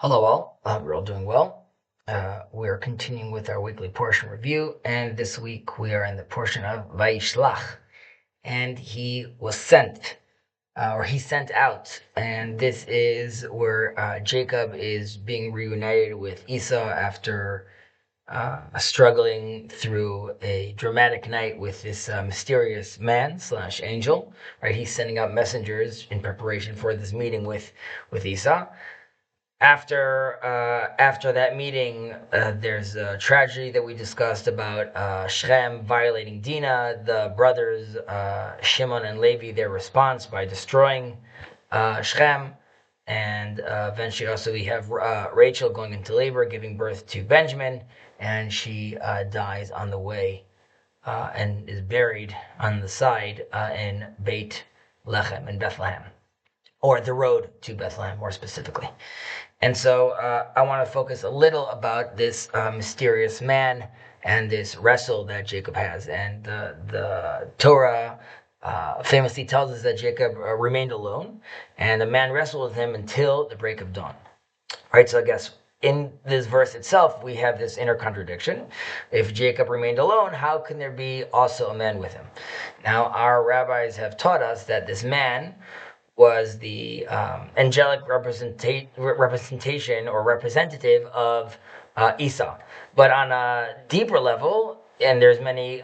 Hello all, we're all doing well. We're continuing with our weekly portion review, and this week we are in the portion of Vayishlach, and he was sent, or he sent out, and this is where Jacob is being reunited with Esau after struggling through a dramatic night with this mysterious man slash angel, right? He's sending out messengers in preparation for this meeting with Esau. After that meeting, there's a tragedy that we discussed about Shem violating Dinah, the brothers Shimon and Levi, their response by destroying Shem, and eventually also we have Rachel going into labor, giving birth to Benjamin, and she dies on the way and is buried on the side in Beit Lechem in Bethlehem, or the road to Bethlehem more specifically. And so I want to focus a little about this mysterious man and this wrestle that Jacob has. And the Torah famously tells us that Jacob remained alone, and the man wrestled with him until the break of dawn. Right, so I guess in this verse itself, we have this inner contradiction. If Jacob remained alone, how can there be also a man with him? Now, our rabbis have taught us that this man was the angelic representation or representative of Esau. But on a deeper level, and there's many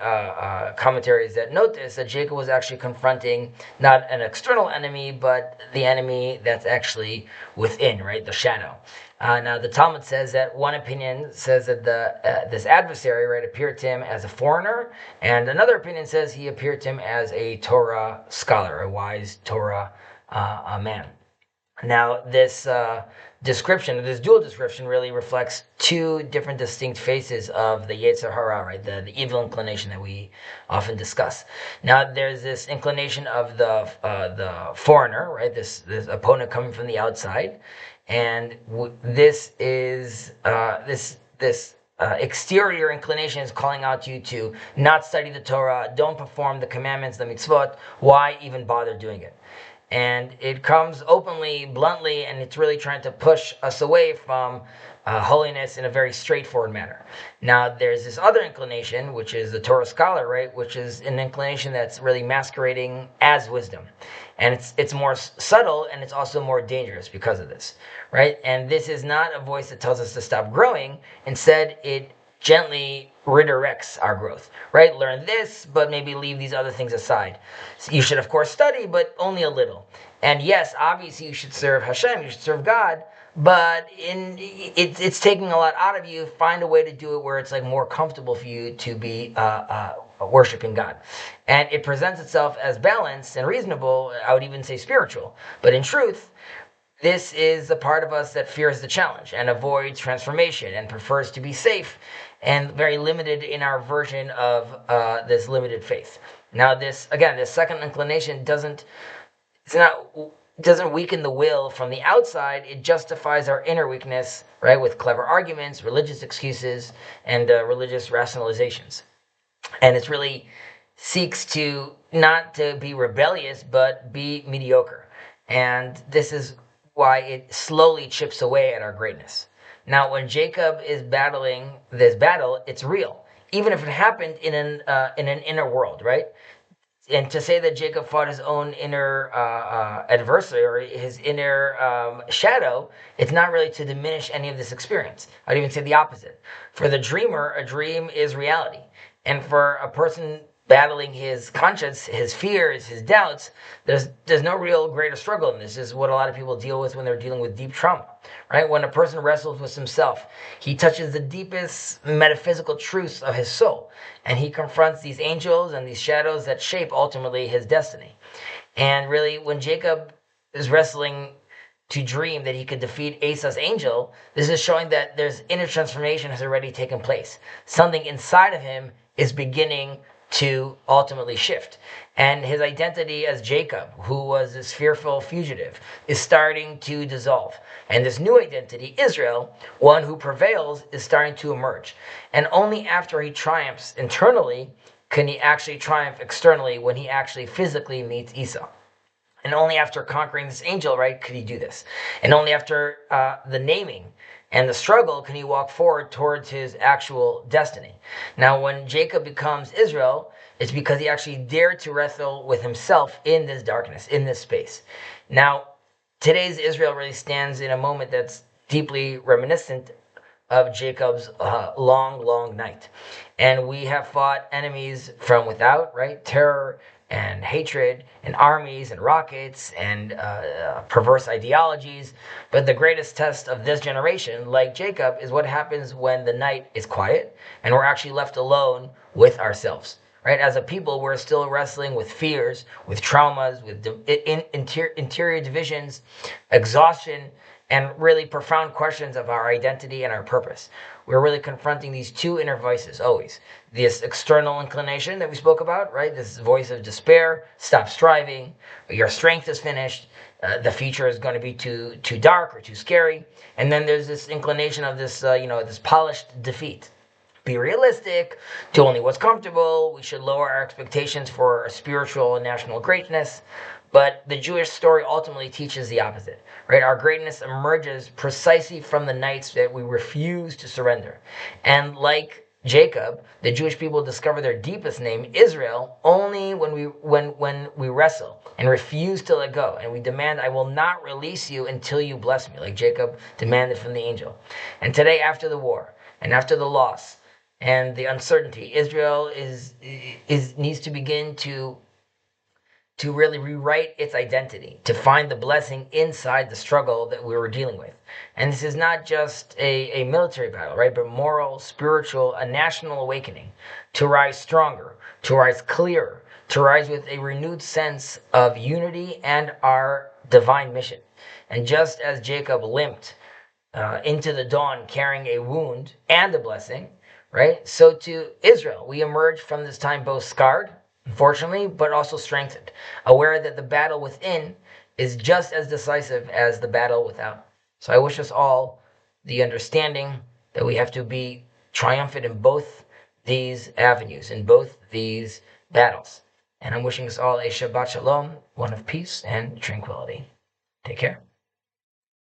commentaries that note this, that Jacob was actually confronting not an external enemy, but the enemy that's actually within, right, the shadow. Now, the Talmud says that one opinion says that this adversary, right, appeared to him as a foreigner, and another opinion says he appeared to him as a Torah scholar, a wise Torah man. Now, this description, this dual description, really reflects two different distinct faces of the Yetzer Hara, right? The evil inclination that we often discuss. Now, there's this inclination of the foreigner, right? This opponent coming from the outside, and this is this exterior inclination is calling out to you to not study the Torah, don't perform the commandments, the mitzvot. Why even bother doing it? And it comes openly, bluntly, and it's really trying to push us away from holiness in a very straightforward manner. Now, there's this other inclination, which is the Torah scholar, right? Which is an inclination that's really masquerading as wisdom. And it's more subtle, and it's also more dangerous because of this, right? And this is not a voice that tells us to stop growing. Instead, it gently redirects our growth, right? Learn this, but maybe leave these other things aside. So you should, of course, study, but only a little. And yes, obviously, you should serve Hashem, you should serve God, but it's taking a lot out of you. Find a way to do it where it's like more comfortable for you to be worshiping God. And it presents itself as balanced and reasonable, I would even say spiritual. But in truth, this is the part of us that fears the challenge and avoids transformation and prefers to be safe and very limited in our version of this limited faith. Now, this second inclination doesn't weaken the will from the outside. It justifies our inner weakness, right, with clever arguments, religious excuses, and religious rationalizations. And it really seeks to not to be rebellious, but be mediocre. And this is why it slowly chips away at our greatness. Now, when Jacob is battling this battle, it's real, even if it happened in an inner world, right? And to say that Jacob fought his own inner adversary or his inner shadow, it's not really to diminish any of this experience. I'd even say the opposite. For the dreamer, a dream is reality. And for a person battling his conscience, his fears, his doubts, there's no real greater struggle in this. This is what a lot of people deal with when they're dealing with deep trauma, right? When a person wrestles with himself, he touches the deepest metaphysical truths of his soul, and he confronts these angels and these shadows that shape ultimately his destiny. And really, when Jacob is wrestling to dream that he could defeat Esau's angel, this is showing that there's inner transformation has already taken place. Something inside of him is beginning to ultimately shift. And his identity as Jacob, who was this fearful fugitive, is starting to dissolve. And this new identity, Israel, one who prevails, is starting to emerge. And only after he triumphs internally can he actually triumph externally when he actually physically meets Esau. And only after conquering this angel, right, could he do this. And only after the naming and the struggle can he walk forward towards his actual destiny. Now, when Jacob becomes Israel, it's because he actually dared to wrestle with himself in this darkness, in this space. Now, today's Israel really stands in a moment that's deeply reminiscent of Jacob's long night. And we have fought enemies from without, right? Terror and hatred and armies and rockets and perverse ideologies. But the greatest test of this generation, like Jacob, is what happens when the night is quiet and we're actually left alone with ourselves. Right, as a people, we're still wrestling with fears, with traumas, with interior divisions, exhaustion, and really profound questions of our identity and our purpose. We're really confronting these two inner voices always. This external inclination that we spoke about, right? This voice of despair, stop striving, your strength is finished, the future is going to be too dark or too scary. And then there's this inclination of this, this polished defeat. Be realistic, do only what's comfortable. We should lower our expectations for spiritual and national greatness. But the Jewish story ultimately teaches the opposite, right? Our greatness emerges precisely from the nights that we refuse to surrender. And like Jacob, the Jewish people discover their deepest name, Israel, only when we wrestle and refuse to let go. And we demand, I will not release you until you bless me, like Jacob demanded from the angel. And today, after the war and after the loss, and the uncertainty, Israel needs to begin to really rewrite its identity, to find the blessing inside the struggle that we were dealing with. And this is not just a military battle, right? But moral, spiritual, a national awakening to rise stronger, to rise clearer, to rise with a renewed sense of unity and our divine mission. And just as Jacob limped into the dawn carrying a wound and a blessing, right? So to Israel, we emerge from this time both scarred, unfortunately, but also strengthened, aware that the battle within is just as decisive as the battle without. So I wish us all the understanding that we have to be triumphant in both these avenues, in both these battles. And I'm wishing us all a Shabbat Shalom, one of peace and tranquility. Take care.